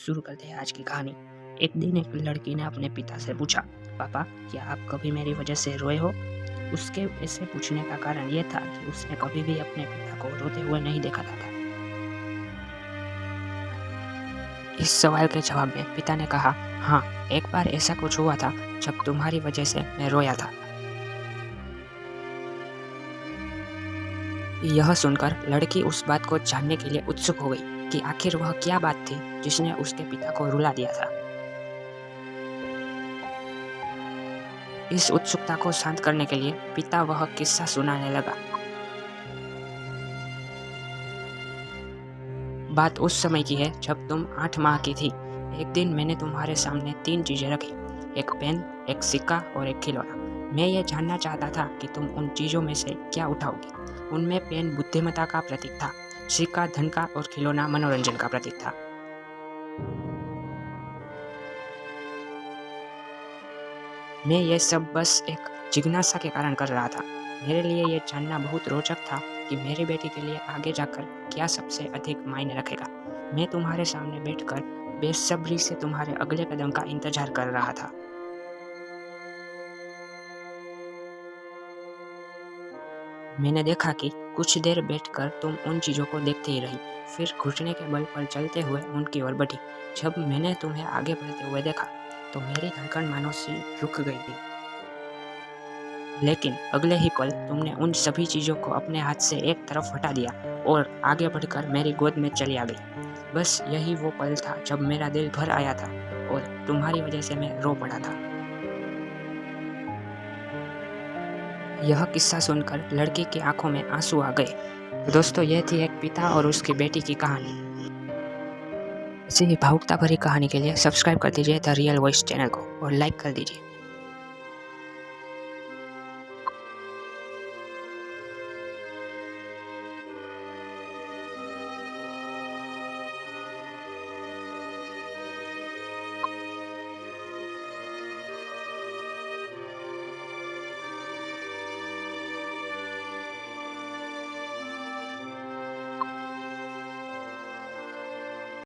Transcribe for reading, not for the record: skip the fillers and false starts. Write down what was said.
शुरू करते हैं आज की कहानी। एक दिन एक लड़की ने अपने पिता से पूछा, पापा क्या आप कभी मेरी वजह से रोए हो? उसके ऐसे पूछने का कारण यह था कि उसने कभी भी अपने पिता को रोते हुए नहीं देखा था। इस सवाल के जवाब में पिता ने कहा, हाँ, एक बार ऐसा कुछ हुआ था जब तुम्हारी वजह से मैं रोया था। यह सुनकर लड़की उस बात को जानने के लिए उत्सुक हो गई कि आखिर वह क्या बात थी जिसने उसके पिता को रुला दिया था। इस उत्सुकता को शांत करने के लिए पिता वह किस्सा सुनाने लगा। बात उस समय की है जब तुम 8 माह की थी। एक दिन मैंने तुम्हारे सामने 3 चीजें रखी, एक पेन, एक सिक्का और एक खिलौना। मैं ये जानना चाहता था कि तुम उन चीजों में से क्या उठाओगी। उनमें पेन बुद्धिमत्ता का प्रतीक था, सिक्का धन का और खिलौना मनोरंजन का प्रतीक था। मैं ये सब बस एक जिज्ञासा के कारण कर रहा था। मेरे लिए ये जानना बहुत रोचक था कि मेरी बेटी के लिए आगे जाकर क्या सबसे अधिक मायने रखेगा। मैं तुम्हारे सामने बैठकर बेसब्री से तुम्हारे अगले कदम का इंतजार कर रहा था। मैंने देखा कि कुछ देर बैठकर तुम उन चीज़ों को देखती ही रही, फिर घुटने के बल पर चलते हुए उनकी ओर बढ़ी। जब मैंने तुम्हें आगे बढ़ते हुए देखा तो मेरी धड़कन मानो सी रुक गई थी। लेकिन अगले ही पल तुमने उन सभी चीज़ों को अपने हाथ से एक तरफ हटा दिया और आगे बढ़कर मेरी गोद में चली आ गई। बस यही वो पल था जब मेरा दिल भर आया था और तुम्हारी वजह से मैं रो पड़ा था। यह किस्सा सुनकर लड़की की आंखों में आंसू आ गए। दोस्तों, यह थी एक पिता और उसकी बेटी की कहानी। ऐसी ही भावुकता भरी कहानी के लिए सब्सक्राइब कर दीजिए द रियल वॉइस चैनल को और लाइक कर दीजिए।